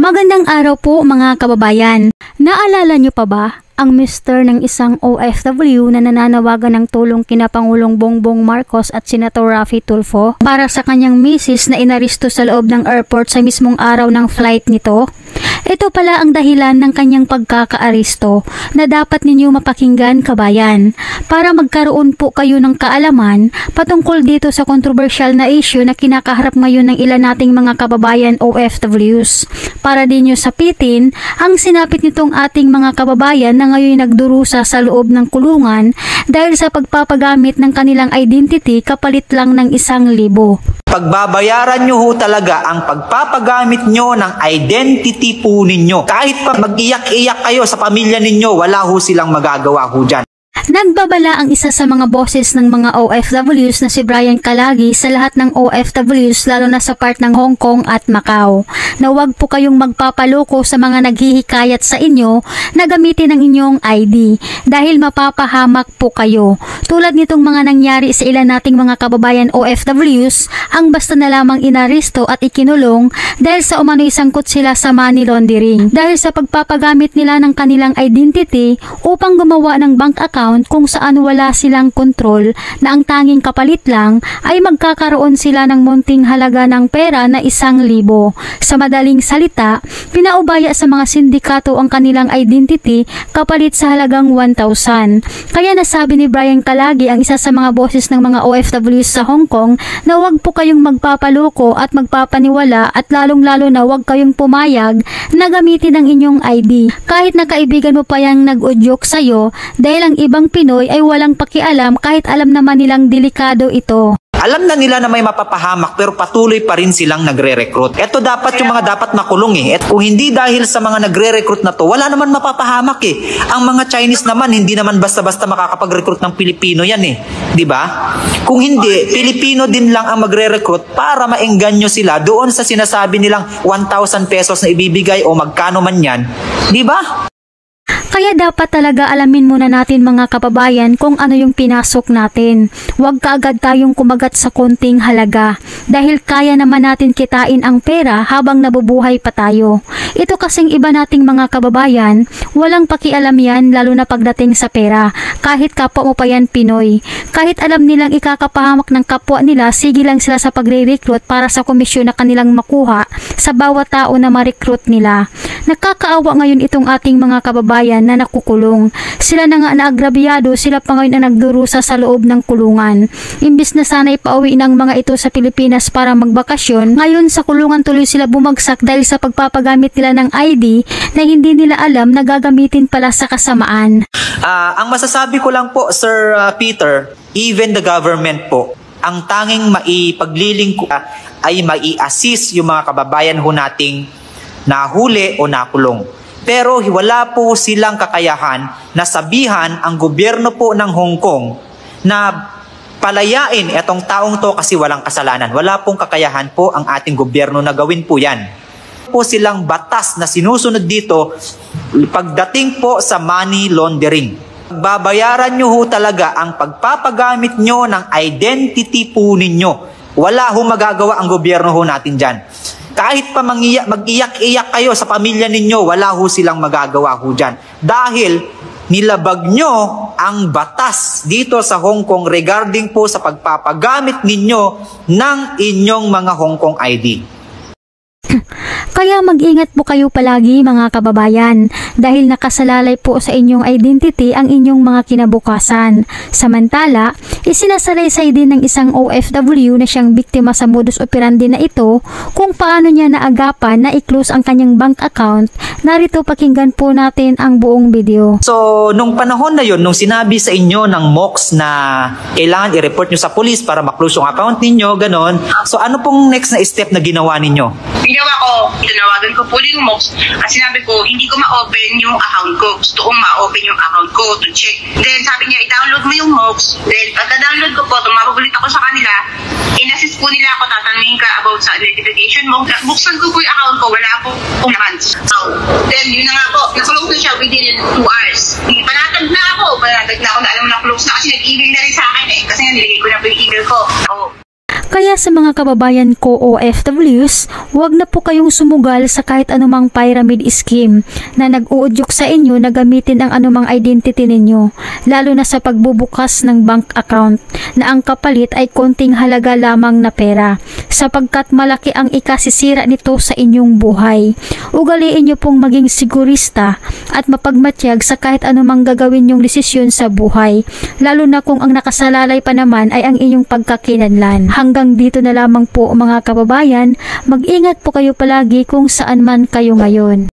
Magandang araw po mga kababayan. Naalala niyo pa ba ang mister ng isang OFW na nananawagan ng tulong kina Pangulong Bongbong Marcos at Senator Raffy Tulfo para sa kanyang misis na inaristo sa loob ng airport sa mismong araw ng flight nito? Ito pala ang dahilan ng kanyang pagkakaaristo na dapat ninyo mapakinggan, kabayan, para magkaroon po kayo ng kaalaman patungkol dito sa kontrobersyal na issue na kinakaharap ngayon ng ilan nating mga kababayan OFWs. Para din nyo sapitin ang sinapit nitong ating mga kababayan na ngayon nagdurusa sa loob ng kulungan dahil sa pagpapagamit ng kanilang identity kapalit lang ng 1,000. Pagbabayaran nyo ho talaga ang pagpapagamit nyo ng identity po ninyo. Kahit pa mag-iyak-iyak kayo sa pamilya ninyo, wala ho silang magagawa ho dyan. Nagbabala ang isa sa mga boses ng mga OFWs na si Brian Calagi sa lahat ng OFWs lalo na sa part ng Hong Kong at Macau na huwag po kayong magpapaloko sa mga naghihikayat sa inyo na gamitin ang inyong ID dahil mapapahamak po kayo. Tulad nitong mga nangyari sa ilan nating mga kababayan OFWs, ang basta na lamang inaristo at ikinulong dahil sa umano'y sangkot sila sa money laundering dahil sa pagpapagamit nila ng kanilang identity upang gumawa ng bank account kung saan wala silang kontrol na ang tanging kapalit lang ay magkakaroon sila ng munting halaga ng pera na 1,000. Sa madaling salita, pinaubaya sa mga sindikato ang kanilang identity kapalit sa halagang 1,000. Kaya nasabi ni Brian Calagi, ang isa sa mga boses ng mga OFWs sa Hong Kong, na huwag po kayong magpapaloko at magpapaniwala at lalong-lalo na huwag kayong pumayag na gamitin ang inyong ID. Kahit na kaibigan mo pa yung nag-udyok sa'yo dahil ang ibang Pinoy ay walang pakialam kahit alam naman nilang delikado ito. Alam na nila na may mapapahamak pero patuloy pa rin silang nagre-recruit. Ito dapat yung mga dapat makulong eh. At kung hindi dahil sa mga nagre-recruit na to, wala naman mapapahamak eh. Ang mga Chinese naman, hindi naman basta-basta makakapag-recruit ng Pilipino yan eh. Di ba? Kung hindi, Pilipino din lang ang magre-recruit para maengganyo sila doon sa sinasabi nilang 1,000 pesos na ibibigay o magkano man yan. Di ba? Kaya dapat talaga alamin muna natin mga kababayan kung ano yung pinasok natin. Huwag kaagad tayong kumagat sa konting halaga dahil kaya naman natin kitain ang pera habang nabubuhay pa tayo. Ito kasing iba nating mga kababayan, walang pakialam yan lalo na pagdating sa pera. Kahit kapwa mo pa yan Pinoy. Kahit alam nilang ikakapahamak ng kapwa nila, sige lang sila sa pagre-recruit para sa komisyon na kanilang makuha sa bawat tao na ma-recruit nila. Nakakaawa ngayon itong ating mga kababayan na nakukulong. Sila na nga naagrabyado, sila pa ngayon na nagdurusa sa loob ng kulungan. Imbis na sana'y pauwi ng mga ito sa Pilipinas para magbakasyon, ngayon sa kulungan tuloy sila bumagsak dahil sa pagpapagamit nila ng ID na hindi nila alam na gagamitin pala sa kasamaan. Ang masasabi ko lang po, Sir Peter, even the government po, ang tanging maipagliling ko ay mai-assist yung mga kababayan ho nating nahuli o nakulong. Pero wala po silang kakayahan na sabihan ang gobyerno po ng Hong Kong na palayain itong taong to kasi walang kasalanan. Wala pong kakayahan po ang ating gobyerno na gawin po yan. Po silang batas na sinusunod dito pagdating po sa money laundering. Babayaran nyo ho talaga ang pagpapagamit nyo ng identity po ninyo. Wala ho magagawa ang gobyerno ho natin dyan. Kahit pa mag-iyak-iyak kayo sa pamilya ninyo, wala ho silang magagawa ho dyan. Dahil nilabag nyo ang batas dito sa Hong Kong regarding po sa pagpapagamit ninyo ng inyong mga Hong Kong ID. Kaya mag-ingat po kayo palagi mga kababayan dahil nakasalalay po sa inyong identity ang inyong mga kinabukasan. Samantala, isinasalaysay din ng isang OFW na siyang biktima sa modus operandi na ito kung paano niya naagapan na i-close ang kanyang bank account. Narito pakinggan po natin ang buong video. So, nung panahon na yun, nung sinabi sa inyo ng MOX na kailangan i-report nyo sa police para ma-close yung account ninyo, ganon. So, ano pong next na step na ginawa ninyo? Ginawa ko, tinawagan ko po yung MOX at sinabi ko, hindi ko ma-open yung account ko. Gusto kong ma-open yung account ko to check. Then sabi niya, i-download mo yung MOX. Then pagka-download ko po, tumawag ulit ako sa kanila. In-assist po nila ako, tatanungin ka about sa identification mo. Buksan ko po yung account ko, wala akong naman. So, then yun na nga po, na-close na siya within 2 hours. Panatag na ako na alam mo na close na kasi nag-email na rin sa akin eh. Kasi nga nilagay ko na po yung email ko. Kaya sa mga kababayan ko OFWs, huwag na po kayong sumugal sa kahit anumang pyramid scheme na nag-uudyok sa inyo na gamitin ang anumang identity ninyo, lalo na sa pagbubukas ng bank account na ang kapalit ay konting halaga lamang na pera, sapagkat malaki ang ikasisira nito sa inyong buhay. Ugaliin nyo pong maging sigurista at mapagmatyag sa kahit anumang gagawin nyong desisyon sa buhay, lalo na kung ang nakasalalay pa naman ay ang inyong pagkakilanlan. Hanggang dito na lamang po mga kababayan, mag-ingat po kayo palagi kung saan man kayo ngayon.